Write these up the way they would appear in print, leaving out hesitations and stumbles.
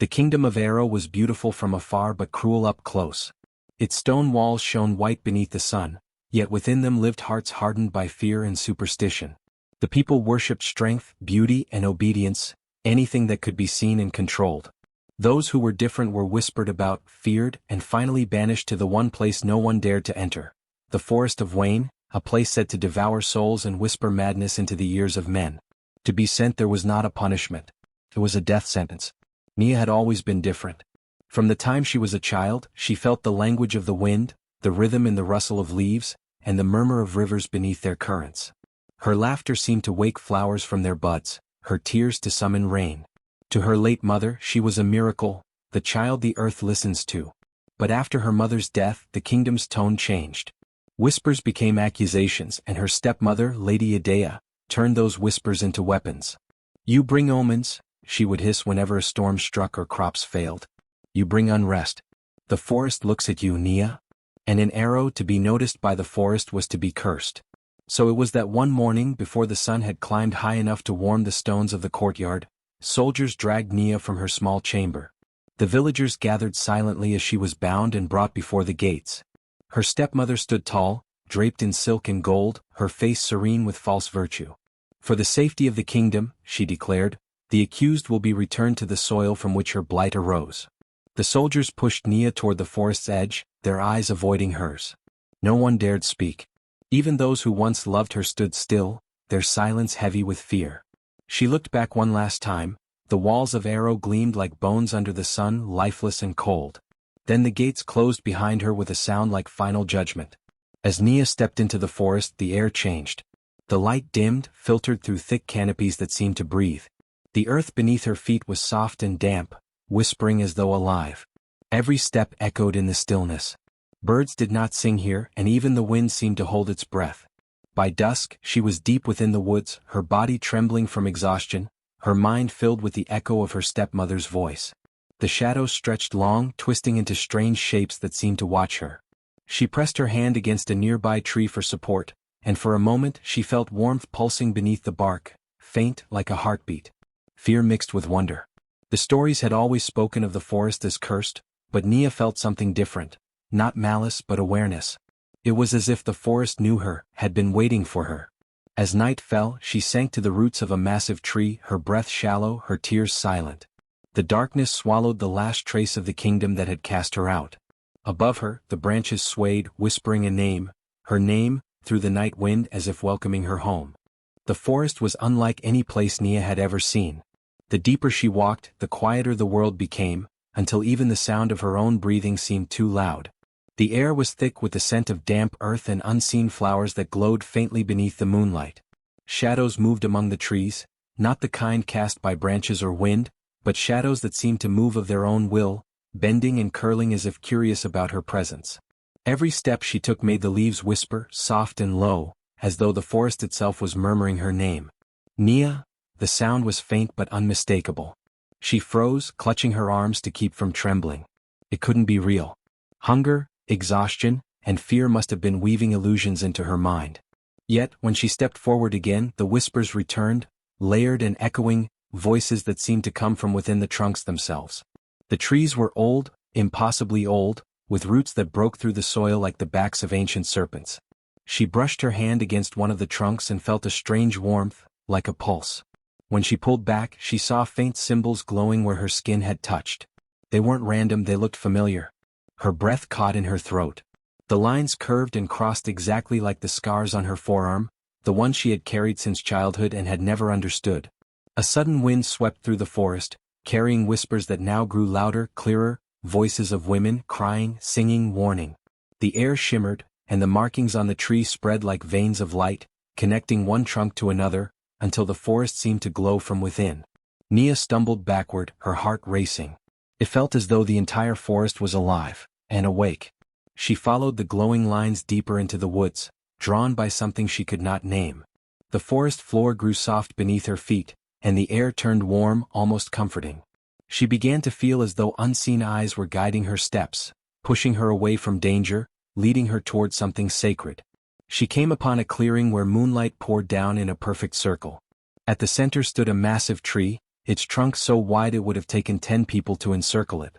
The kingdom of Arrow was beautiful from afar but cruel up close. Its stone walls shone white beneath the sun, yet within them lived hearts hardened by fear and superstition. The people worshipped strength, beauty, and obedience, anything that could be seen and controlled. Those who were different were whispered about, feared, and finally banished to the one place no one dared to enter, the Forest of Wayne, a place said to devour souls and whisper madness into the ears of men. To be sent there was not a punishment. It was a death sentence. Nia had always been different. From the time she was a child, she felt the language of the wind, the rhythm in the rustle of leaves, and the murmur of rivers beneath their currents. Her laughter seemed to wake flowers from their buds, her tears to summon rain. To her late mother she was a miracle, the child the earth listens to. But after her mother's death the kingdom's tone changed. Whispers became accusations, and her stepmother, Lady Idea, turned those whispers into weapons. "You bring omens," she would hiss whenever a storm struck or crops failed. "You bring unrest. The forest looks at you, Nia." And in Arrow, to be noticed by the forest was to be cursed. So it was that one morning, before the sun had climbed high enough to warm the stones of the courtyard, soldiers dragged Nia from her small chamber. The villagers gathered silently as she was bound and brought before the gates. Her stepmother stood tall, draped in silk and gold, her face serene with false virtue. "For the safety of the kingdom," she declared, "the accused will be returned to the soil from which her blight arose." The soldiers pushed Nia toward the forest's edge, their eyes avoiding hers. No one dared speak. Even those who once loved her stood still, their silence heavy with fear. She looked back one last time. The walls of Arrow gleamed like bones under the sun, lifeless and cold. Then the gates closed behind her with a sound like final judgment. As Nia stepped into the forest, the air changed. The light dimmed, filtered through thick canopies that seemed to breathe. The earth beneath her feet was soft and damp, whispering as though alive. Every step echoed in the stillness. Birds did not sing here, and even the wind seemed to hold its breath. By dusk, she was deep within the woods, her body trembling from exhaustion, her mind filled with the echo of her stepmother's voice. The shadows stretched long, twisting into strange shapes that seemed to watch her. She pressed her hand against a nearby tree for support, and for a moment she felt warmth pulsing beneath the bark, faint like a heartbeat. Fear mixed with wonder. The stories had always spoken of the forest as cursed, but Nia felt something different, not malice but awareness. It was as if the forest knew her, had been waiting for her. As night fell, she sank to the roots of a massive tree, her breath shallow, her tears silent. The darkness swallowed the last trace of the kingdom that had cast her out. Above her, the branches swayed, whispering a name, her name, through the night wind as if welcoming her home. The forest was unlike any place Nia had ever seen. The deeper she walked, the quieter the world became, until even the sound of her own breathing seemed too loud. The air was thick with the scent of damp earth and unseen flowers that glowed faintly beneath the moonlight. Shadows moved among the trees, not the kind cast by branches or wind, but shadows that seemed to move of their own will, bending and curling as if curious about her presence. Every step she took made the leaves whisper, soft and low, as though the forest itself was murmuring her name. "Nia." The sound was faint but unmistakable. She froze, clutching her arms to keep from trembling. It couldn't be real. Hunger, exhaustion, and fear must have been weaving illusions into her mind. Yet, when she stepped forward again, the whispers returned, layered and echoing, voices that seemed to come from within the trunks themselves. The trees were old, impossibly old, with roots that broke through the soil like the backs of ancient serpents. She brushed her hand against one of the trunks and felt a strange warmth, like a pulse. When she pulled back, she saw faint symbols glowing where her skin had touched. They weren't random, they looked familiar. Her breath caught in her throat. The lines curved and crossed exactly like the scars on her forearm, the ones she had carried since childhood and had never understood. A sudden wind swept through the forest, carrying whispers that now grew louder, clearer, voices of women, crying, singing, warning. The air shimmered, and the markings on the tree spread like veins of light, connecting one trunk to another, until the forest seemed to glow from within. Nia stumbled backward, her heart racing. It felt as though the entire forest was alive and awake. She followed the glowing lines deeper into the woods, drawn by something she could not name. The forest floor grew soft beneath her feet, and the air turned warm, almost comforting. She began to feel as though unseen eyes were guiding her steps, pushing her away from danger, leading her toward something sacred. She came upon a clearing where moonlight poured down in a perfect circle. At the center stood a massive tree, its trunk so wide it would have taken 10 people to encircle it.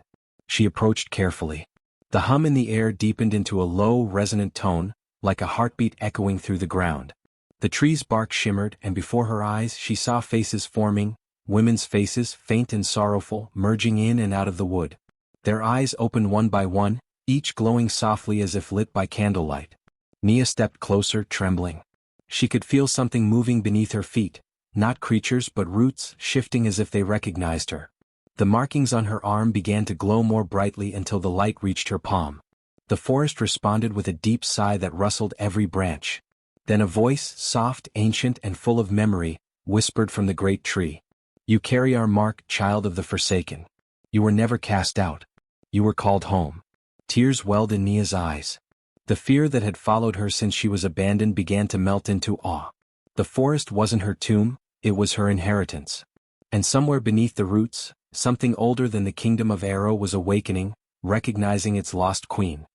She approached carefully. The hum in the air deepened into a low, resonant tone, like a heartbeat echoing through the ground. The tree's bark shimmered, and before her eyes she saw faces forming, women's faces, faint and sorrowful, merging in and out of the wood. Their eyes opened one by one, each glowing softly as if lit by candlelight. Nia stepped closer, trembling. She could feel something moving beneath her feet, not creatures but roots, shifting as if they recognized her. The markings on her arm began to glow more brightly until the light reached her palm. The forest responded with a deep sigh that rustled every branch. Then a voice, soft, ancient, and full of memory, whispered from the great tree. "You carry our mark, child of the forsaken. You were never cast out. You were called home." Tears welled in Nia's eyes. The fear that had followed her since she was abandoned began to melt into awe. The forest wasn't her tomb, it was her inheritance. And somewhere beneath the roots, something older than the kingdom of Arrow was awakening, recognizing its lost queen.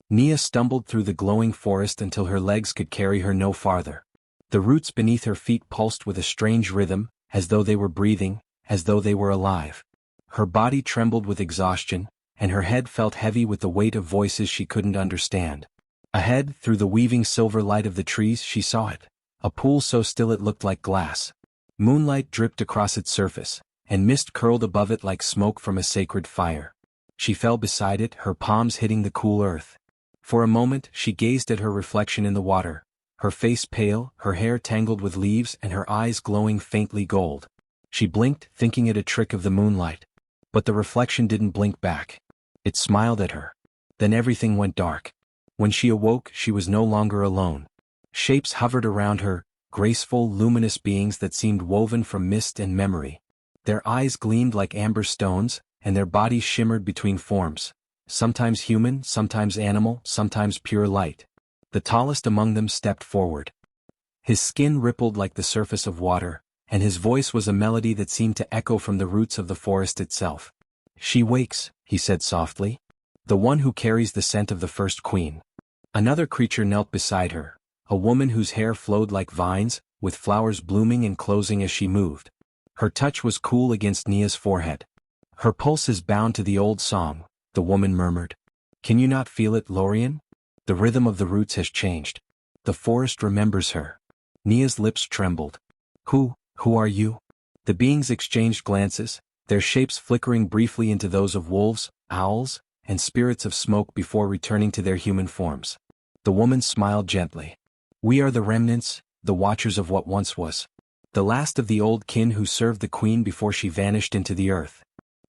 Nia stumbled through the glowing forest until her legs could carry her no farther. The roots beneath her feet pulsed with a strange rhythm, as though they were breathing, as though they were alive. Her body trembled with exhaustion, and her head felt heavy with the weight of voices she couldn't understand. Ahead, through the weaving silver light of the trees, she saw it. A pool so still it looked like glass. Moonlight dripped across its surface, and mist curled above it like smoke from a sacred fire. She fell beside it, her palms hitting the cool earth. For a moment, she gazed at her reflection in the water, her face pale, her hair tangled with leaves, and her eyes glowing faintly gold. She blinked, thinking it a trick of the moonlight. But the reflection didn't blink back. It smiled at her. Then everything went dark. When she awoke, she was no longer alone. Shapes hovered around her, graceful, luminous beings that seemed woven from mist and memory. Their eyes gleamed like amber stones, and their bodies shimmered between forms, sometimes human, sometimes animal, sometimes pure light. The tallest among them stepped forward. His skin rippled like the surface of water, and his voice was a melody that seemed to echo from the roots of the forest itself. "She wakes," he said softly. "The one who carries the scent of the first queen." Another creature knelt beside her, a woman whose hair flowed like vines, with flowers blooming and closing as she moved. Her touch was cool against Nia's forehead. "Her pulse is bound to the old song," the woman murmured. "Can you not feel it, Lorien? The rhythm of the roots has changed. The forest remembers her." Nia's lips trembled. Who are you?" The beings exchanged glances, their shapes flickering briefly into those of wolves, owls, and spirits of smoke before returning to their human forms. The woman smiled gently. "We are the remnants, the watchers of what once was. The last of the old kin who served the queen before she vanished into the earth."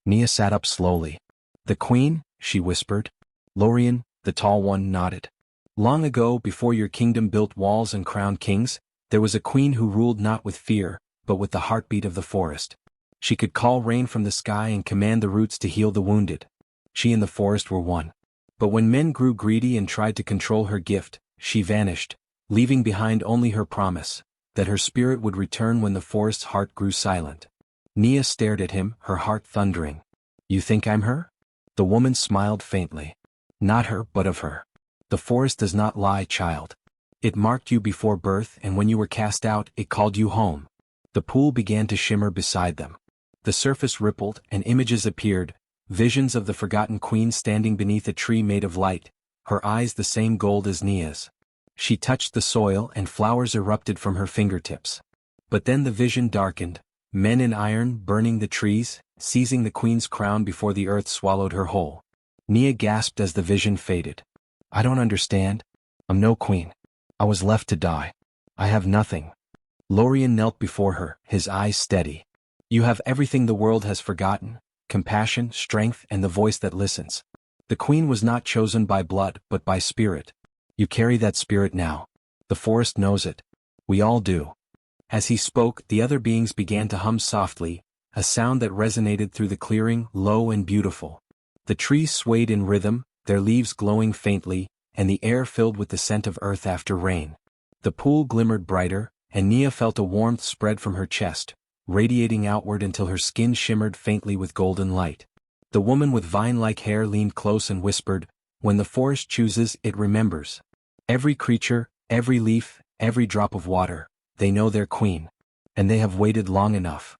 Nia sat up slowly. "The queen?" she whispered. Lorien, the tall one, nodded. "Long ago, before your kingdom built walls and crowned kings, there was a queen who ruled not with fear, but with the heartbeat of the forest. She could call rain from the sky and command the roots to heal the wounded. She and the forest were one. But when men grew greedy and tried to control her gift, she vanished, leaving behind only her promise, that her spirit would return when the forest's heart grew silent." Nia stared at him, her heart thundering. "You think I'm her?" The woman smiled faintly. "Not her, but of her. The forest does not lie, child. It marked you before birth, and when you were cast out, it called you home." The pool began to shimmer beside them. The surface rippled, and images appeared, visions of the forgotten queen standing beneath a tree made of light, her eyes the same gold as Nia's. She touched the soil and flowers erupted from her fingertips. But then the vision darkened, men in iron burning the trees, seizing the queen's crown before the earth swallowed her whole. Nia gasped as the vision faded. "I don't understand. I'm no queen. I was left to die. I have nothing." Lorien knelt before her, his eyes steady. "You have everything the world has forgotten: compassion, strength, and the voice that listens. The queen was not chosen by blood but by spirit. You carry that spirit now. The forest knows it. We all do." As he spoke, the other beings began to hum softly, a sound that resonated through the clearing, low and beautiful. The trees swayed in rhythm, their leaves glowing faintly, and the air filled with the scent of earth after rain. The pool glimmered brighter, and Nia felt a warmth spread from her chest, radiating outward until her skin shimmered faintly with golden light. The woman with vine-like hair leaned close and whispered, "When the forest chooses, it remembers. Every creature, every leaf, every drop of water, they know their queen. And they have waited long enough."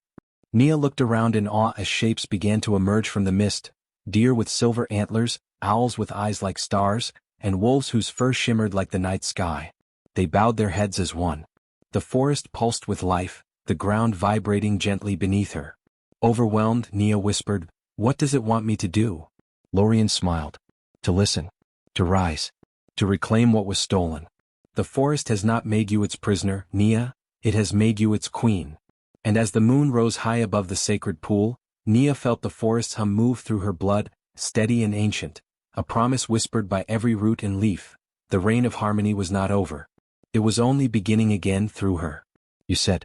Nia looked around in awe as shapes began to emerge from the mist, deer with silver antlers, owls with eyes like stars, and wolves whose fur shimmered like the night sky. They bowed their heads as one. The forest pulsed with life, the ground vibrating gently beneath her. Overwhelmed, Nia whispered, "What does it want me to do?" Lorien smiled. "To listen. To rise. To reclaim what was stolen. The forest has not made you its prisoner, Nia, it has made you its queen." And as the moon rose high above the sacred pool, Nia felt the forest's hum move through her blood, steady and ancient, a promise whispered by every root and leaf. The reign of harmony was not over. It was only beginning again through her. "You said."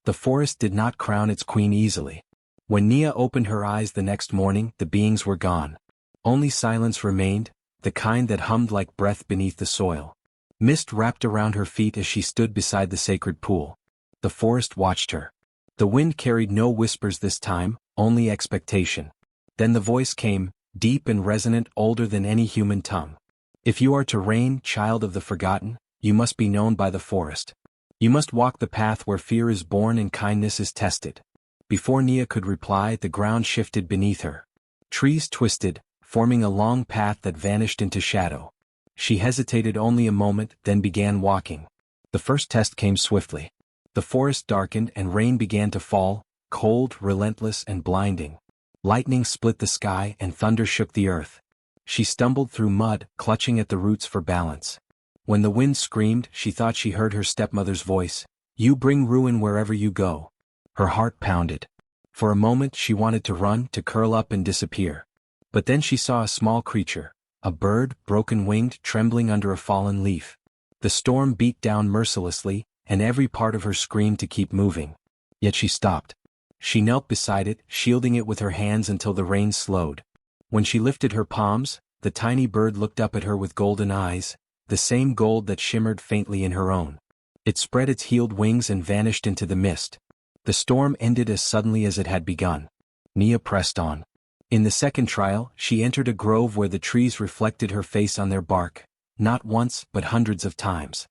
The forest did not crown its queen easily. When Nia opened her eyes the next morning, the beings were gone. Only silence remained, the kind that hummed like breath beneath the soil. Mist wrapped around her feet as she stood beside the sacred pool. The forest watched her. The wind carried no whispers this time, only expectation. Then the voice came, deep and resonant, older than any human tongue. "If you are to reign, child of the forgotten, you must be known by the forest. You must walk the path where fear is born and kindness is tested." Before Nia could reply, the ground shifted beneath her. Trees twisted, forming a long path that vanished into shadow. She hesitated only a moment, then began walking. The first test came swiftly. The forest darkened and rain began to fall, cold, relentless, and blinding. Lightning split the sky and thunder shook the earth. She stumbled through mud, clutching at the roots for balance. When the wind screamed, she thought she heard her stepmother's voice, "You bring ruin wherever you go." Her heart pounded. For a moment she wanted to run, to curl up and disappear. But then she saw a small creature, a bird, broken-winged, trembling under a fallen leaf. The storm beat down mercilessly, and every part of her screamed to keep moving. Yet she stopped. She knelt beside it, shielding it with her hands until the rain slowed. When she lifted her palms, the tiny bird looked up at her with golden eyes, the same gold that shimmered faintly in her own. It spread its healed wings and vanished into the mist. The storm ended as suddenly as it had begun. Nia pressed on. In the second trial, she entered a grove where the trees reflected her face on their bark, not once but hundreds of times.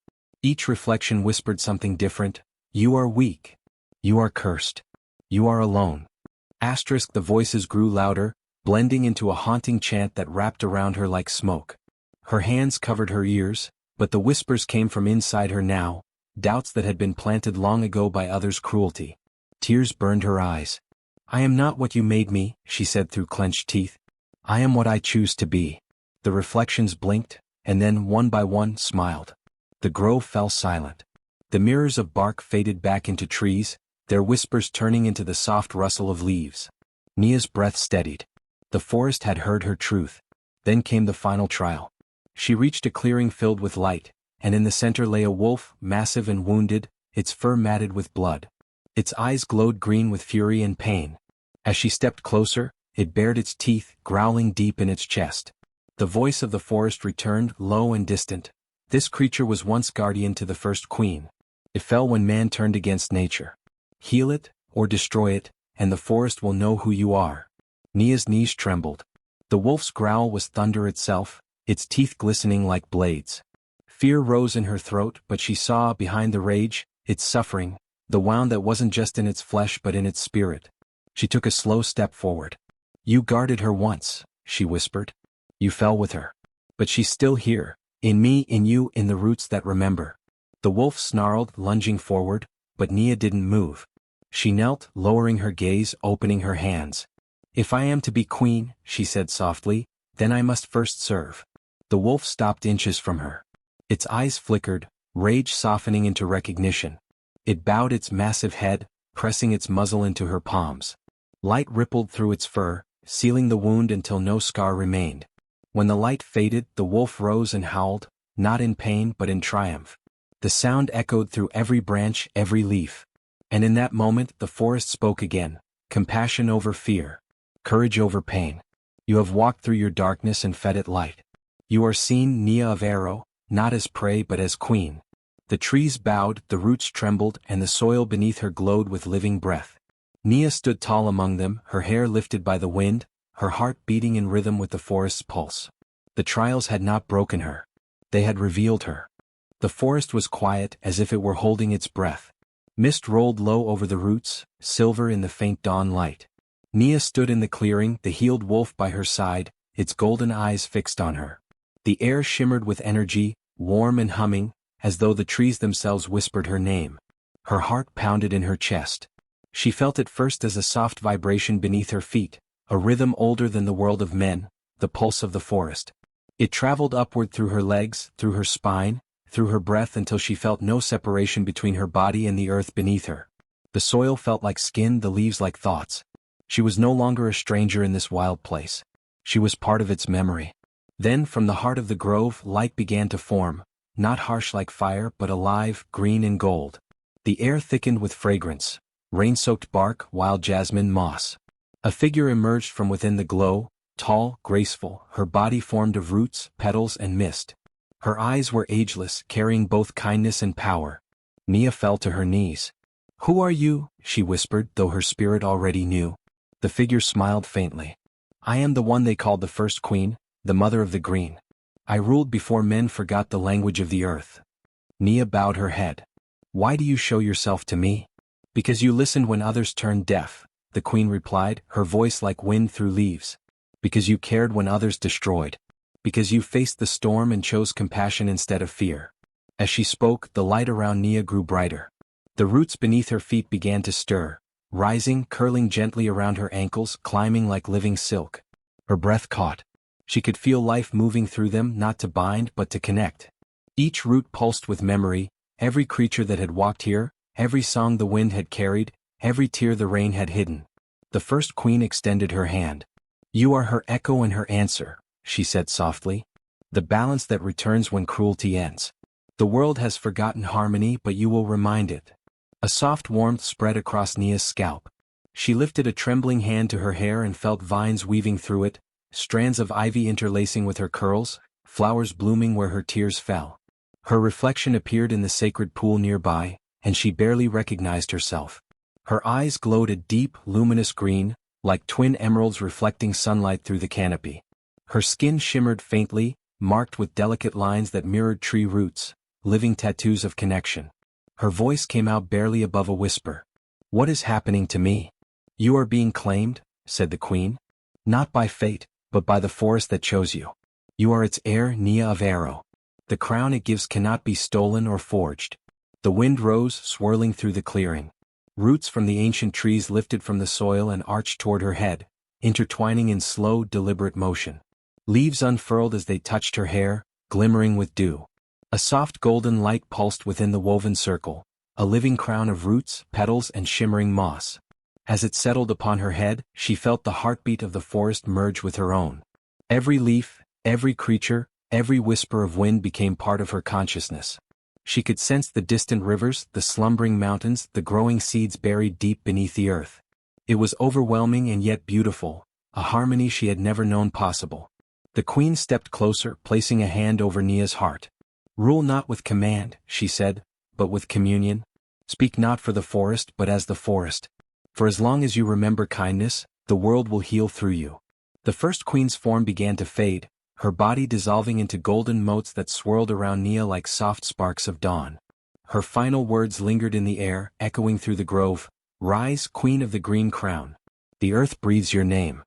Each reflection whispered something different. "You are weak. You are cursed. You are alone." The voices grew louder, blending into a haunting chant that wrapped around her like smoke. Her hands covered her ears, but the whispers came from inside her now, doubts that had been planted long ago by others' cruelty. Tears burned her eyes. "I am not what you made me," she said through clenched teeth. "I am what I choose to be." The reflections blinked, and then, one by one, smiled. The grove fell silent. The mirrors of bark faded back into trees, their whispers turning into the soft rustle of leaves. Nia's breath steadied. The forest had heard her truth. Then came the final trial. She reached a clearing filled with light, and in the center lay a wolf, massive and wounded, its fur matted with blood. Its eyes glowed green with fury and pain. As she stepped closer, it bared its teeth, growling deep in its chest. The voice of the forest returned, low and distant. "This creature was once guardian to the first queen. It fell when man turned against nature. Heal it, or destroy it, and the forest will know who you are." Nia's knees trembled. The wolf's growl was thunder itself, its teeth glistening like blades. Fear rose in her throat, but she saw, behind the rage, its suffering, the wound that wasn't just in its flesh but in its spirit. She took a slow step forward. "You guarded her once," she whispered. "You fell with her. But she's still here, in me, in you, in the roots that remember." The wolf snarled, lunging forward, but Nia didn't move. She knelt, lowering her gaze, opening her hands. "If I am to be queen," she said softly, "then I must first serve." The wolf stopped inches from her. Its eyes flickered, rage softening into recognition. It bowed its massive head, pressing its muzzle into her palms. Light rippled through its fur, sealing the wound until no scar remained. When the light faded, the wolf rose and howled, not in pain but in triumph. The sound echoed through every branch, every leaf. And in that moment, the forest spoke again, compassion over fear, courage over pain. "You have walked through your darkness and fed it light. You are seen, Nia of Arrow, not as prey but as queen." The trees bowed, the roots trembled, and the soil beneath her glowed with living breath. Nia stood tall among them, her hair lifted by the wind, her heart beating in rhythm with the forest's pulse. The trials had not broken her. They had revealed her. The forest was quiet, as if it were holding its breath. Mist rolled low over the roots, silver in the faint dawn light. Nia stood in the clearing, the healed wolf by her side, its golden eyes fixed on her. The air shimmered with energy, warm and humming, as though the trees themselves whispered her name. Her heart pounded in her chest. She felt it first as a soft vibration beneath her feet, a rhythm older than the world of men, the pulse of the forest. It traveled upward through her legs, through her spine, through her breath until she felt no separation between her body and the earth beneath her. The soil felt like skin, the leaves like thoughts. She was no longer a stranger in this wild place. She was part of its memory. Then from the heart of the grove light began to form, not harsh like fire but alive, green and gold. The air thickened with fragrance, rain-soaked bark, wild jasmine, moss. A figure emerged from within the glow, tall, graceful, her body formed of roots, petals and mist. Her eyes were ageless, carrying both kindness and power. Nia fell to her knees. "Who are you?" she whispered, though her spirit already knew. The figure smiled faintly. "I am the one they called the first queen, the mother of the green. I ruled before men forgot the language of the earth." Nia bowed her head. "Why do you show yourself to me?" "Because you listened when others turned deaf," the queen replied, her voice like wind through leaves. "Because you cared when others destroyed. Because you faced the storm and chose compassion instead of fear." As she spoke, the light around Nia grew brighter. The roots beneath her feet began to stir, rising, curling gently around her ankles, climbing like living silk. Her breath caught. She could feel life moving through them, not to bind but to connect. Each root pulsed with memory, every creature that had walked here, every song the wind had carried, every tear the rain had hidden. The first queen extended her hand. "You are her echo and her answer," she said softly. "The balance that returns when cruelty ends. The world has forgotten harmony, but you will remind it." A soft warmth spread across Nia's scalp. She lifted a trembling hand to her hair and felt vines weaving through it, strands of ivy interlacing with her curls, flowers blooming where her tears fell. Her reflection appeared in the sacred pool nearby, and she barely recognized herself. Her eyes glowed a deep, luminous green, like twin emeralds reflecting sunlight through the canopy. Her skin shimmered faintly, marked with delicate lines that mirrored tree roots, living tattoos of connection. Her voice came out barely above a whisper. "What is happening to me?" "You are being claimed," said the queen. "Not by fate, but by the forest that chose you. You are its heir, Nia of Arrow. The crown it gives cannot be stolen or forged." The wind rose, swirling through the clearing. Roots from the ancient trees lifted from the soil and arched toward her head, intertwining in slow, deliberate motion. Leaves unfurled as they touched her hair, glimmering with dew. A soft golden light pulsed within the woven circle, a living crown of roots, petals and shimmering moss. As it settled upon her head, she felt the heartbeat of the forest merge with her own. Every leaf, every creature, every whisper of wind became part of her consciousness. She could sense the distant rivers, the slumbering mountains, the growing seeds buried deep beneath the earth. It was overwhelming and yet beautiful, a harmony she had never known possible. The queen stepped closer, placing a hand over Nia's heart. "Rule not with command," she said, "but with communion. Speak not for the forest but as the forest. For as long as you remember kindness, the world will heal through you." The first queen's form began to fade, her body dissolving into golden motes that swirled around Nia like soft sparks of dawn. Her final words lingered in the air, echoing through the grove. "Rise, queen of the green crown. The earth breathes your name."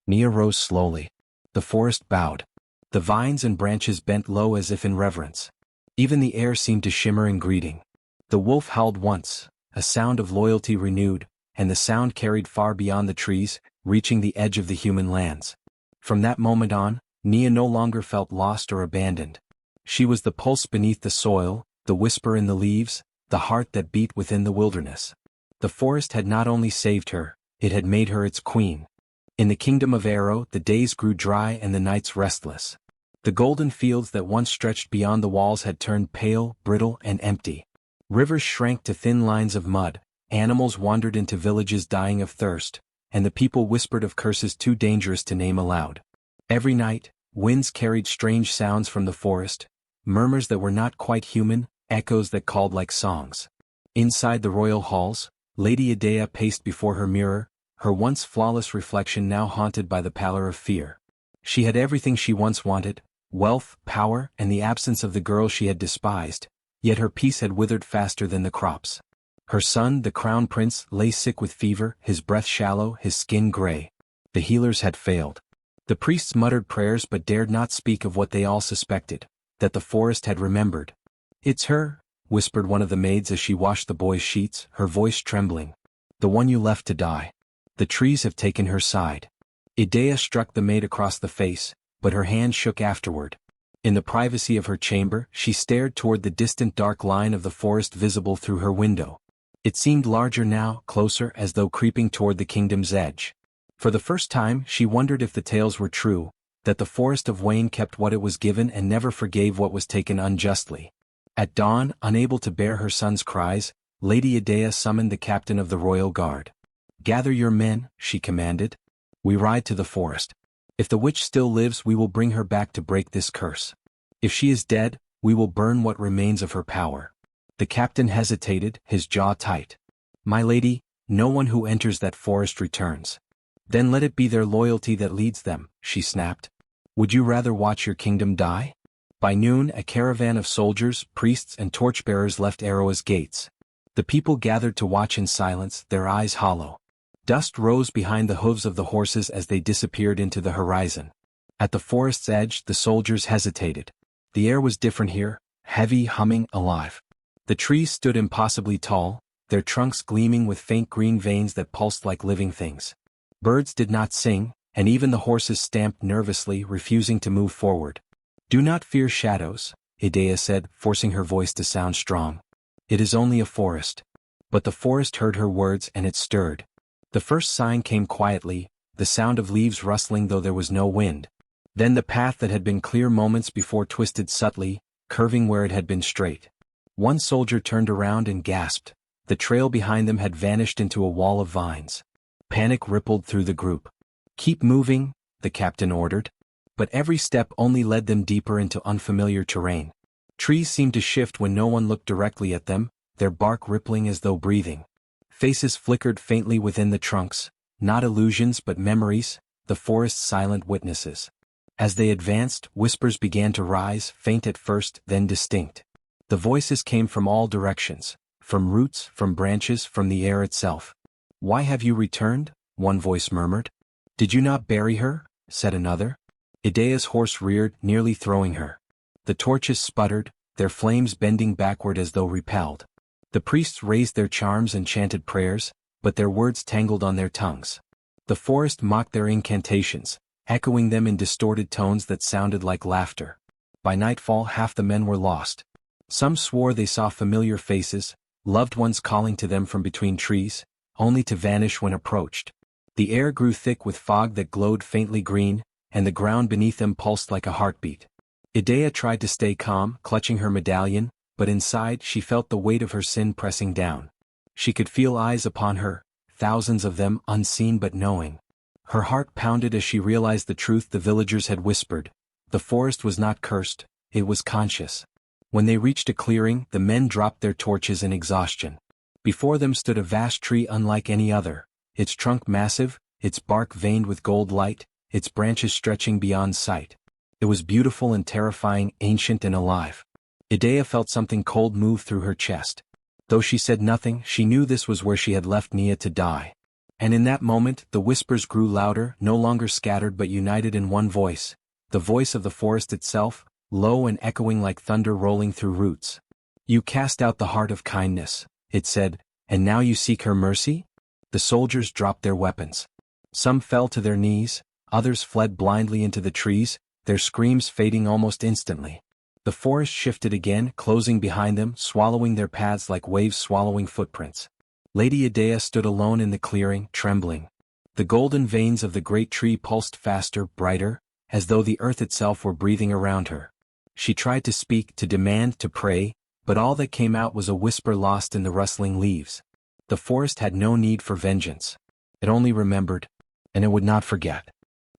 Nia rose slowly. The forest bowed. The vines and branches bent low as if in reverence. Even the air seemed to shimmer in greeting. The wolf howled once, a sound of loyalty renewed, and the sound carried far beyond the trees, reaching the edge of the human lands. From that moment on, Nia no longer felt lost or abandoned. She was the pulse beneath the soil, the whisper in the leaves, the heart that beat within the wilderness. The forest had not only saved her, it had made her its queen. In the kingdom of Arrow, the days grew dry and the nights restless. The golden fields that once stretched beyond the walls had turned pale, brittle, and empty. Rivers shrank to thin lines of mud, animals wandered into villages dying of thirst, and the people whispered of curses too dangerous to name aloud. Every night, winds carried strange sounds from the forest, murmurs that were not quite human, echoes that called like songs. Inside the royal halls, Lady Idea paced before her mirror, her once flawless reflection now haunted by the pallor of fear. She had everything she once wanted, wealth, power, and the absence of the girl she had despised, yet her peace had withered faster than the crops. Her son, the crown prince, lay sick with fever, his breath shallow, his skin gray. The healers had failed. The priests muttered prayers but dared not speak of what they all suspected, that the forest had remembered. "It's her," whispered one of the maids as she washed the boy's sheets, her voice trembling. "The one you left to die. The trees have taken her side." Idea struck the maid across the face, but her hand shook afterward. In the privacy of her chamber, she stared toward the distant dark line of the forest visible through her window. It seemed larger now, closer, as though creeping toward the kingdom's edge. For the first time, she wondered if the tales were true, that the forest of Wayne kept what it was given and never forgave what was taken unjustly. At dawn, unable to bear her son's cries, Lady Idea summoned the captain of the royal guard. "Gather your men," she commanded. "We ride to the forest. If the witch still lives, we will bring her back to break this curse. If she is dead, we will burn what remains of her power." The captain hesitated, his jaw tight. "My lady, no one who enters that forest returns." "Then let it be their loyalty that leads them," she snapped. "Would you rather watch your kingdom die?" By noon, a caravan of soldiers, priests, and torchbearers left Arrowa's gates. The people gathered to watch in silence, their eyes hollow. Dust rose behind the hooves of the horses as they disappeared into the horizon. At the forest's edge, the soldiers hesitated. The air was different here, heavy, humming, alive. The trees stood impossibly tall, their trunks gleaming with faint green veins that pulsed like living things. Birds did not sing, and even the horses stamped nervously, refusing to move forward. "Do not fear shadows," Idea said, forcing her voice to sound strong. "It is only a forest." But the forest heard her words and it stirred. The first sign came quietly, the sound of leaves rustling though there was no wind. Then the path that had been clear moments before twisted subtly, curving where it had been straight. One soldier turned around and gasped. The trail behind them had vanished into a wall of vines. Panic rippled through the group. "Keep moving," the captain ordered. But every step only led them deeper into unfamiliar terrain. Trees seemed to shift when no one looked directly at them, their bark rippling as though breathing. Faces flickered faintly within the trunks, not illusions but memories, the forest's silent witnesses. As they advanced, whispers began to rise, faint at first, then distinct. The voices came from all directions, from roots, from branches, from the air itself. "Why have you returned?" one voice murmured. "Did you not bury her?" said another. Idea's horse reared, nearly throwing her. The torches sputtered, their flames bending backward as though repelled. The priests raised their charms and chanted prayers, but their words tangled on their tongues. The forest mocked their incantations, echoing them in distorted tones that sounded like laughter. By nightfall, half the men were lost. Some swore they saw familiar faces, loved ones calling to them from between trees, only to vanish when approached. The air grew thick with fog that glowed faintly green, and the ground beneath them pulsed like a heartbeat. Idea tried to stay calm, clutching her medallion, but inside she felt the weight of her sin pressing down. She could feel eyes upon her, thousands of them, unseen but knowing. Her heart pounded as she realized the truth the villagers had whispered. The forest was not cursed, it was conscious. When they reached a clearing, the men dropped their torches in exhaustion. Before them stood a vast tree unlike any other, its trunk massive, its bark veined with gold light, its branches stretching beyond sight. It was beautiful and terrifying, ancient and alive. Idea felt something cold move through her chest. Though she said nothing, she knew this was where she had left Nia to die. And in that moment, the whispers grew louder, no longer scattered but united in one voice, the voice of the forest itself, low and echoing like thunder rolling through roots. "You cast out the heart of kindness," it said, "and now you seek her mercy?" The soldiers dropped their weapons. Some fell to their knees, others fled blindly into the trees, their screams fading almost instantly. The forest shifted again, closing behind them, swallowing their paths like waves swallowing footprints. Lady Idea stood alone in the clearing, trembling. The golden veins of the great tree pulsed faster, brighter, as though the earth itself were breathing around her. She tried to speak, to demand, to pray, but all that came out was a whisper lost in the rustling leaves. The forest had no need for vengeance. It only remembered, and it would not forget.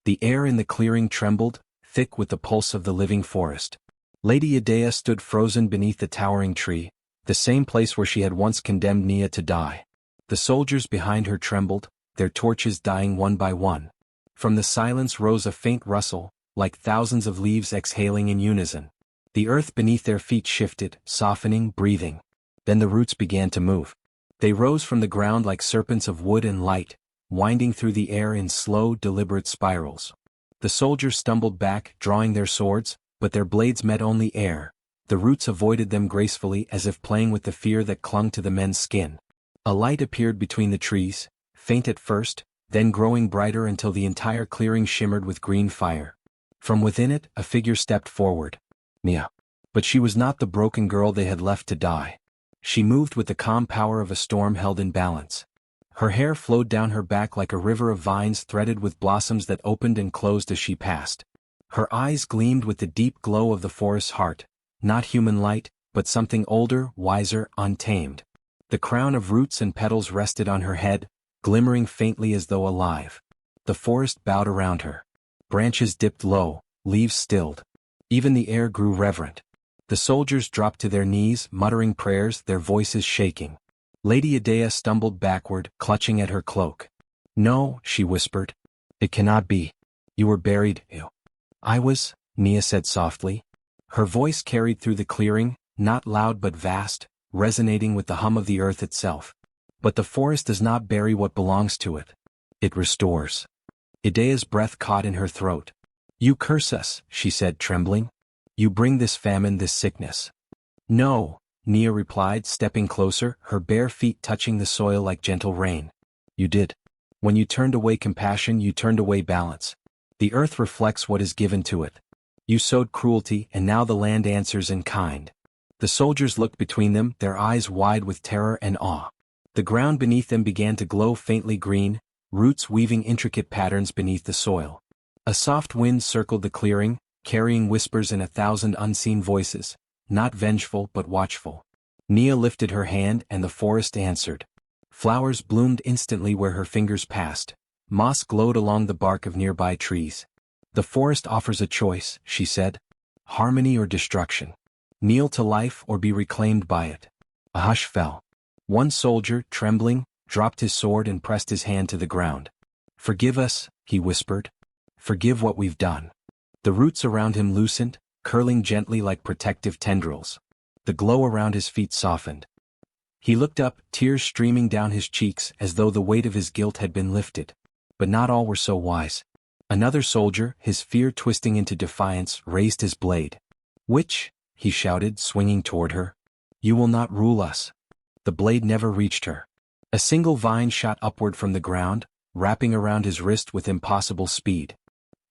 The air in the clearing trembled, thick with the pulse of the living forest. Lady Idea stood frozen beneath the towering tree, the same place where she had once condemned Nia to die. The soldiers behind her trembled, their torches dying one by one. From the silence rose a faint rustle, like thousands of leaves exhaling in unison. The earth beneath their feet shifted, softening, breathing. Then the roots began to move. They rose from the ground like serpents of wood and light, winding through the air in slow, deliberate spirals. The soldiers stumbled back, drawing their swords, but their blades met only air. The roots avoided them gracefully as if playing with the fear that clung to the men's skin. A light appeared between the trees, faint at first, then growing brighter until the entire clearing shimmered with green fire. From within it, a figure stepped forward. Nia. But she was not the broken girl they had left to die. She moved with the calm power of a storm held in balance. Her hair flowed down her back like a river of vines threaded with blossoms that opened and closed as she passed. Her eyes gleamed with the deep glow of the forest's heart, not human light, but something older, wiser, untamed. The crown of roots and petals rested on her head, glimmering faintly as though alive. The forest bowed around her. Branches dipped low, leaves stilled. Even the air grew reverent. The soldiers dropped to their knees, muttering prayers, their voices shaking. Lady Idea stumbled backward, clutching at her cloak. "No," she whispered. "It cannot be. You were buried." "I was," Nia said softly. Her voice carried through the clearing, not loud but vast, resonating with the hum of the earth itself. "But the forest does not bury what belongs to it. It restores." Idea's breath caught in her throat. "You curse us," she said, trembling. "You bring this famine, this sickness." "No," Nia replied, stepping closer, her bare feet touching the soil like gentle rain. "You did. When you turned away compassion, you turned away balance. The earth reflects what is given to it. You sowed cruelty, and now the land answers in kind." The soldiers looked between them, their eyes wide with terror and awe. The ground beneath them began to glow faintly green, roots weaving intricate patterns beneath the soil. A soft wind circled the clearing, carrying whispers in 1,000 unseen voices, not vengeful but watchful. Nia lifted her hand and the forest answered. Flowers bloomed instantly where her fingers passed. Moss glowed along the bark of nearby trees. "The forest offers a choice," she said. "Harmony or destruction. Kneel to life or be reclaimed by it." A hush fell. One soldier, trembling, dropped his sword and pressed his hand to the ground. "Forgive us," he whispered. "Forgive what we've done." The roots around him loosened, curling gently like protective tendrils. The glow around his feet softened. He looked up, tears streaming down his cheeks as though the weight of his guilt had been lifted. But not all were so wise. Another soldier, his fear twisting into defiance, raised his blade. "Witch," he shouted, swinging toward her. "You will not rule us." The blade never reached her. A single vine shot upward from the ground, wrapping around his wrist with impossible speed.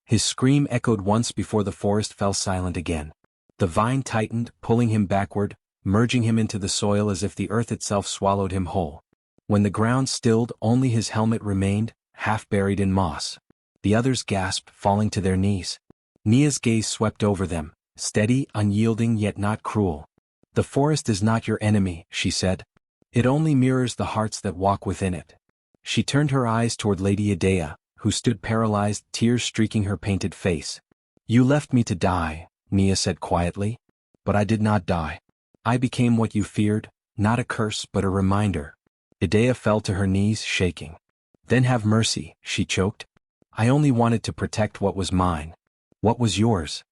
His scream echoed once before the forest fell silent again. The vine tightened, pulling him backward, merging him into the soil as if the earth itself swallowed him whole. When the ground stilled, only his helmet remained, half buried in moss. The others gasped, falling to their knees. Nia's gaze swept over them, steady, unyielding yet not cruel. "The forest is not your enemy," she said. "It only mirrors the hearts that walk within it." She turned her eyes toward Lady Idea, who stood paralyzed, tears streaking her painted face. "You left me to die," Nia said quietly. "But I did not die. I became what you feared, not a curse but a reminder." Idea fell to her knees, shaking. "Then have mercy," she choked. "I only wanted to protect what was mine." "What was yours?"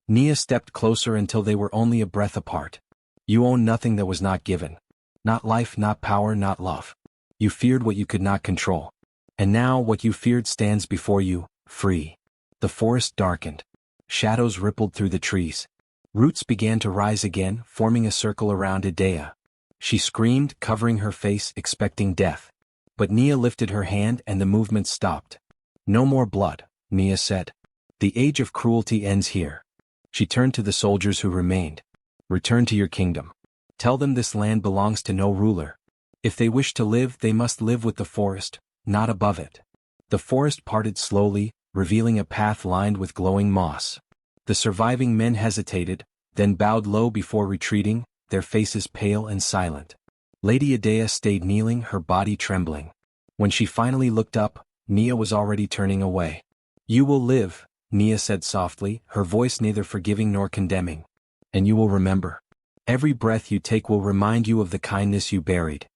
Nia stepped closer until they were only a breath apart. "You own nothing that was not given. Not life, not power, not love. You feared what you could not control. And now what you feared stands before you, free." The forest darkened. Shadows rippled through the trees. Roots began to rise again, forming a circle around Idea. She screamed, covering her face, expecting death. But Nia lifted her hand and the movement stopped. "No more blood," Nia said. "The age of cruelty ends here." She turned to the soldiers who remained. "Return to your kingdom. Tell them this land belongs to no ruler. If they wish to live, they must live with the forest, not above it." The forest parted slowly, revealing a path lined with glowing moss. The surviving men hesitated, then bowed low before retreating, their faces pale and silent. Lady Idea stayed kneeling, her body trembling. When she finally looked up, Nia was already turning away. "You will live," Nia said softly, her voice neither forgiving nor condemning. "And you will remember. Every breath you take will remind you of the kindness you buried."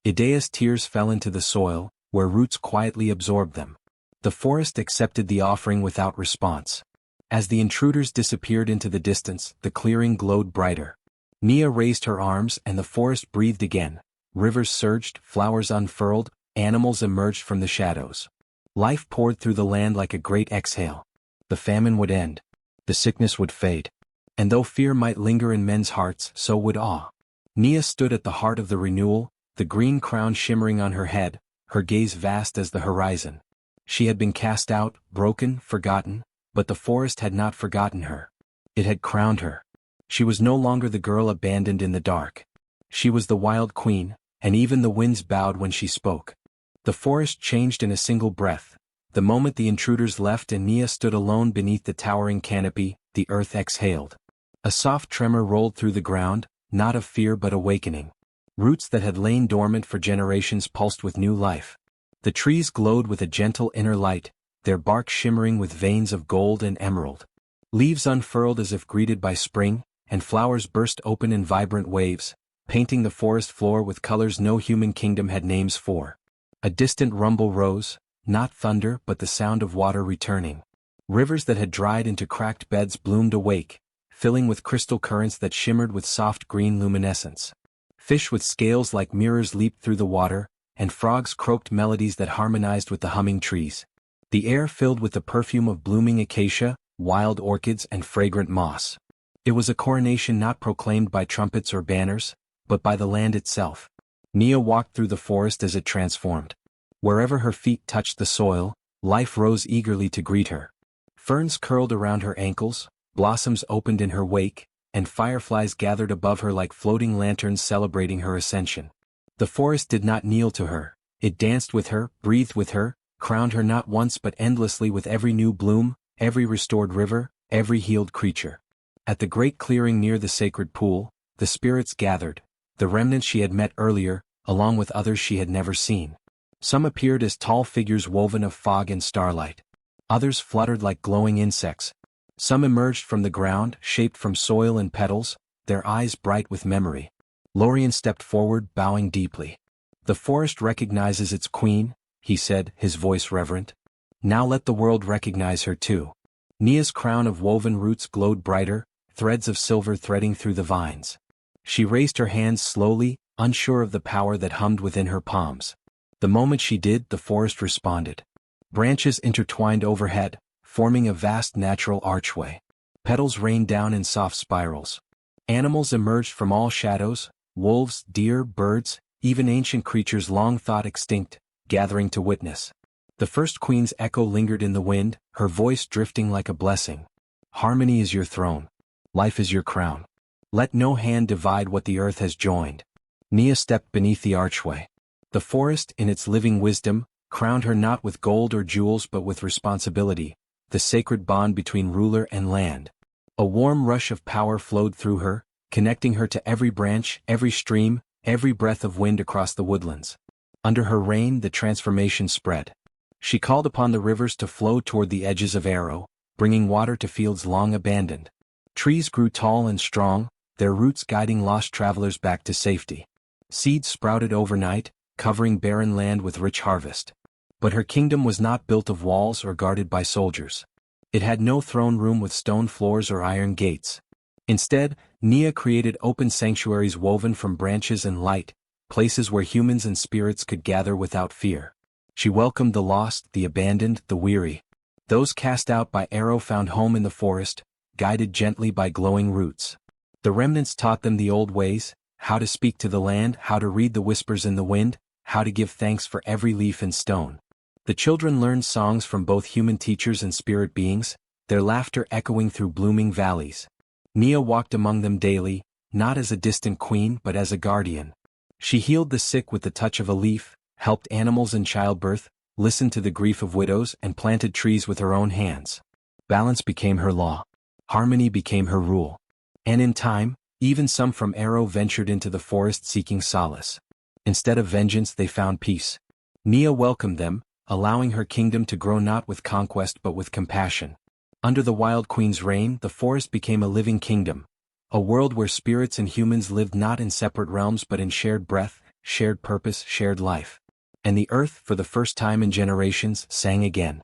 Idea's tears fell into the soil, where roots quietly absorbed them. The forest accepted the offering without response. As the intruders disappeared into the distance, the clearing glowed brighter. Nia raised her arms and the forest breathed again, rivers surged, flowers unfurled, animals emerged from the shadows. Life poured through the land like a great exhale. The famine would end. The sickness would fade. And though fear might linger in men's hearts, so would awe. Nia stood at the heart of the renewal, the green crown shimmering on her head, her gaze vast as the horizon. She had been cast out, broken, forgotten, but the forest had not forgotten her. It had crowned her. She was no longer the girl abandoned in the dark. She was the wild queen, and even the winds bowed when she spoke. The forest changed in a single breath. The moment the intruders left and Nia stood alone beneath the towering canopy, the earth exhaled. A soft tremor rolled through the ground, not of fear but awakening. Roots that had lain dormant for generations pulsed with new life. The trees glowed with a gentle inner light, their bark shimmering with veins of gold and emerald. Leaves unfurled as if greeted by spring, and flowers burst open in vibrant waves, painting the forest floor with colors no human kingdom had names for. A distant rumble rose, not thunder but the sound of water returning. Rivers that had dried into cracked beds bloomed awake, filling with crystal currents that shimmered with soft green luminescence. Fish with scales like mirrors leaped through the water, and frogs croaked melodies that harmonized with the humming trees. The air filled with the perfume of blooming acacia, wild orchids and fragrant moss. It was a coronation not proclaimed by trumpets or banners, but by the land itself. Nia walked through the forest as it transformed. Wherever her feet touched the soil, life rose eagerly to greet her. Ferns curled around her ankles, blossoms opened in her wake, and fireflies gathered above her like floating lanterns celebrating her ascension. The forest did not kneel to her, it danced with her, breathed with her, crowned her not once but endlessly with every new bloom, every restored river, every healed creature. At the great clearing near the sacred pool, the spirits gathered, the remnants she had met earlier, along with others she had never seen. Some appeared as tall figures woven of fog and starlight. Others fluttered like glowing insects. Some emerged from the ground, shaped from soil and petals, their eyes bright with memory. Lorien stepped forward, bowing deeply. "The forest recognizes its queen," he said, his voice reverent. "Now let the world recognize her too." Nia's crown of woven roots glowed brighter, threads of silver threading through the vines. She raised her hands slowly, unsure of the power that hummed within her palms. The moment she did, the forest responded. Branches intertwined overhead, forming a vast natural archway. Petals rained down in soft spirals. Animals emerged from all shadows, wolves, deer, birds, even ancient creatures long thought extinct, gathering to witness. The first queen's echo lingered in the wind, her voice drifting like a blessing. "Harmony is your throne. Life is your crown. Let no hand divide what the earth has joined." Nia stepped beneath the archway. The forest, in its living wisdom, crowned her not with gold or jewels but with responsibility, the sacred bond between ruler and land. A warm rush of power flowed through her, connecting her to every branch, every stream, every breath of wind across the woodlands. Under her reign the transformation spread. She called upon the rivers to flow toward the edges of Arrow, bringing water to fields long abandoned. Trees grew tall and strong, their roots guiding lost travelers back to safety. Seeds sprouted overnight, covering barren land with rich harvest. But her kingdom was not built of walls or guarded by soldiers. It had no throne room with stone floors or iron gates. Instead, Nia created open sanctuaries woven from branches and light, places where humans and spirits could gather without fear. She welcomed the lost, the abandoned, the weary. Those cast out by Arrow found home in the forest, guided gently by glowing roots. The remnants taught them the old ways, how to speak to the land, how to read the whispers in the wind, how to give thanks for every leaf and stone. The children learned songs from both human teachers and spirit beings, their laughter echoing through blooming valleys. Nia walked among them daily, not as a distant queen but as a guardian. She healed the sick with the touch of a leaf, helped animals in childbirth, listened to the grief of widows and planted trees with her own hands. Balance became her law. Harmony became her rule. And in time, even some from Arrow ventured into the forest seeking solace. Instead of vengeance they found peace. Nia welcomed them, allowing her kingdom to grow not with conquest but with compassion. Under the Wild Queen's reign, the forest became a living kingdom, a world where spirits and humans lived not in separate realms but in shared breath, shared purpose, shared life. And the earth, for the first time in generations, sang again.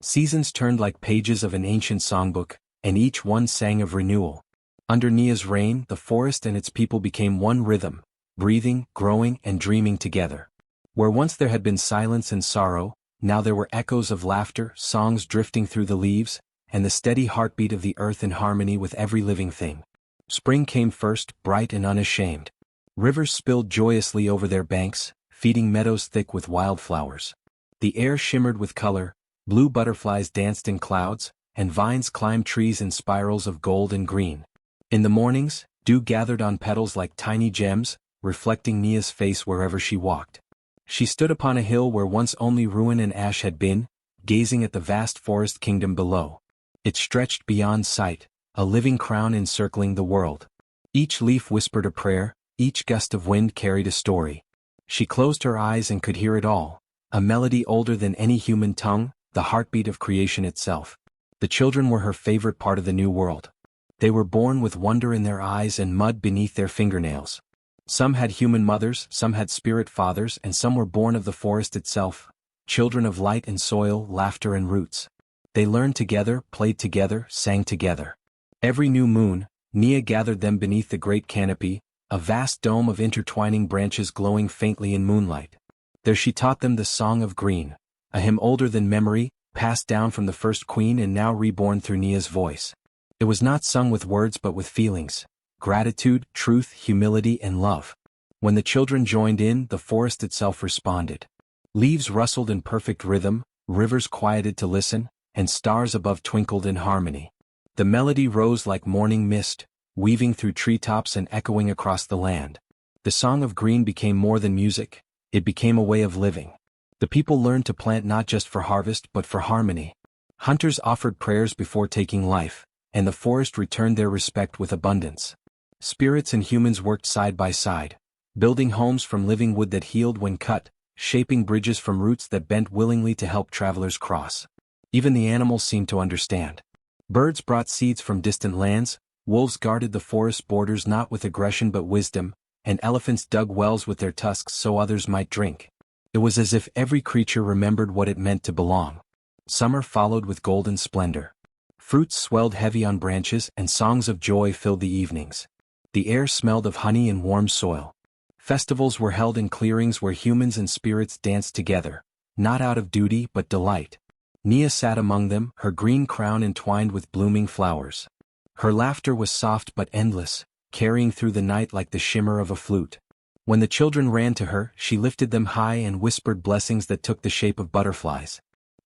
Seasons turned like pages of an ancient songbook, and each one sang of renewal. Under Nia's reign, the forest and its people became one rhythm, breathing, growing, and dreaming together. Where once there had been silence and sorrow, now there were echoes of laughter, songs drifting through the leaves, and the steady heartbeat of the earth in harmony with every living thing. Spring came first, bright and unashamed. Rivers spilled joyously over their banks, feeding meadows thick with wildflowers. The air shimmered with color, blue butterflies danced in clouds, and vines climbed trees in spirals of gold and green. In the mornings, dew gathered on petals like tiny gems, reflecting Nia's face wherever she walked. She stood upon a hill where once only ruin and ash had been, gazing at the vast forest kingdom below. It stretched beyond sight, a living crown encircling the world. Each leaf whispered a prayer, each gust of wind carried a story. She closed her eyes and could hear it all, a melody older than any human tongue, the heartbeat of creation itself. The children were her favorite part of the new world. They were born with wonder in their eyes and mud beneath their fingernails. Some had human mothers, some had spirit fathers, and some were born of the forest itself, children of light and soil, laughter and roots. They learned together, played together, sang together. Every new moon, Nia gathered them beneath the great canopy, a vast dome of intertwining branches glowing faintly in moonlight. There she taught them the Song of Green, a hymn older than memory, passed down from the first queen and now reborn through Nia's voice. It was not sung with words but with feelings, gratitude, truth, humility, and love. When the children joined in, the forest itself responded. Leaves rustled in perfect rhythm, rivers quieted to listen, and stars above twinkled in harmony. The melody rose like morning mist, weaving through treetops and echoing across the land. The Song of Green became more than music, it became a way of living. The people learned to plant not just for harvest but for harmony. Hunters offered prayers before taking life, and the forest returned their respect with abundance. Spirits and humans worked side by side, building homes from living wood that healed when cut, shaping bridges from roots that bent willingly to help travelers cross. Even the animals seemed to understand. Birds brought seeds from distant lands, wolves guarded the forest borders not with aggression but wisdom, and elephants dug wells with their tusks so others might drink. It was as if every creature remembered what it meant to belong. Summer followed with golden splendor. Fruits swelled heavy on branches and songs of joy filled the evenings. The air smelled of honey and warm soil. Festivals were held in clearings where humans and spirits danced together, not out of duty but delight. Nia sat among them, her green crown entwined with blooming flowers. Her laughter was soft but endless, carrying through the night like the shimmer of a flute. When the children ran to her, she lifted them high and whispered blessings that took the shape of butterflies.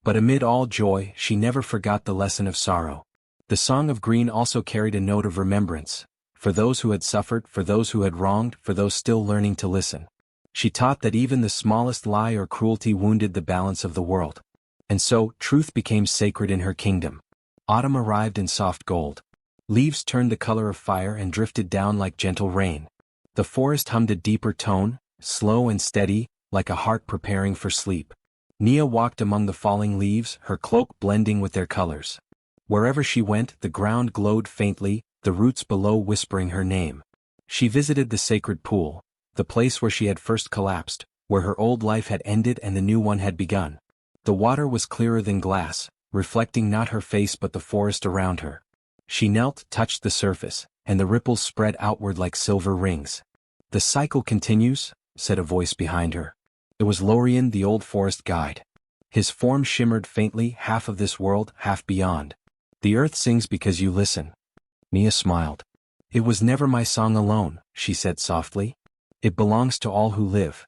But amid all joy, she never forgot the lesson of sorrow. The Song of Green also carried a note of remembrance, for those who had suffered, for those who had wronged, for those still learning to listen. She taught that even the smallest lie or cruelty wounded the balance of the world. And so, truth became sacred in her kingdom. Autumn arrived in soft gold. Leaves turned the color of fire and drifted down like gentle rain. The forest hummed a deeper tone, slow and steady, like a heart preparing for sleep. Nia walked among the falling leaves, her cloak blending with their colors. Wherever she went, the ground glowed faintly, the roots below whispering her name. She visited the sacred pool, the place where she had first collapsed, where her old life had ended and the new one had begun. The water was clearer than glass, reflecting not her face but the forest around her. She knelt, touched the surface, and the ripples spread outward like silver rings. "The cycle continues," said a voice behind her. It was Lorien, the old forest guide. His form shimmered faintly, half of this world, half beyond. "The earth sings because you listen." Nia smiled. "It was never my song alone," she said softly. "It belongs to all who live."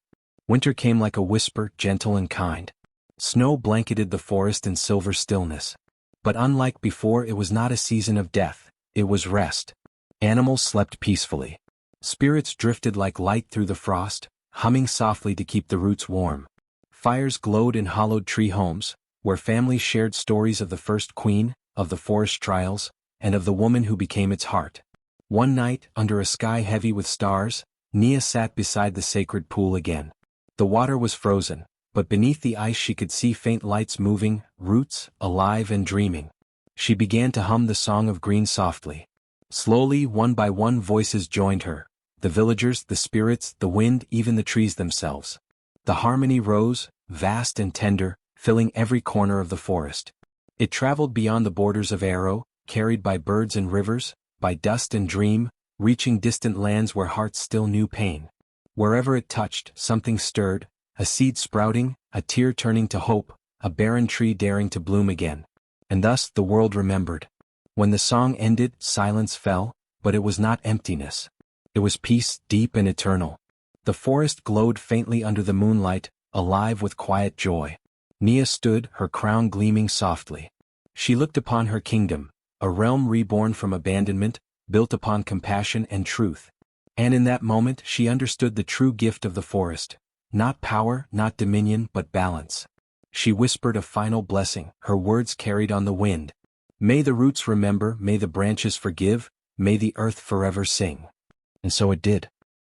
Winter came like a whisper, gentle and kind. Snow blanketed the forest in silver stillness. But unlike before, it was not a season of death, it was rest. Animals slept peacefully. Spirits drifted like light through the frost, humming softly to keep the roots warm. Fires glowed in hollowed tree homes, where families shared stories of the first queen, of the forest trials, and of the woman who became its heart. One night, under a sky heavy with stars, Nia sat beside the sacred pool again. The water was frozen, but beneath the ice she could see faint lights moving, roots, alive and dreaming. She began to hum the Song of Green softly. Slowly, one by one, voices joined her. The villagers, the spirits, the wind, even the trees themselves. The harmony rose, vast and tender, filling every corner of the forest. It traveled beyond the borders of Arrow, carried by birds and rivers, by dust and dream, reaching distant lands where hearts still knew pain. Wherever it touched, something stirred, a seed sprouting, a tear turning to hope, a barren tree daring to bloom again. And thus the world remembered. When the song ended, silence fell, but it was not emptiness. It was peace, deep and eternal. The forest glowed faintly under the moonlight, alive with quiet joy. Nia stood, her crown gleaming softly. She looked upon her kingdom, a realm reborn from abandonment, built upon compassion and truth. And in that moment she understood the true gift of the forest. Not power, not dominion, but balance. She whispered a final blessing, her words carried on the wind. May the roots remember, may the branches forgive, may the earth forever sing. And so it did.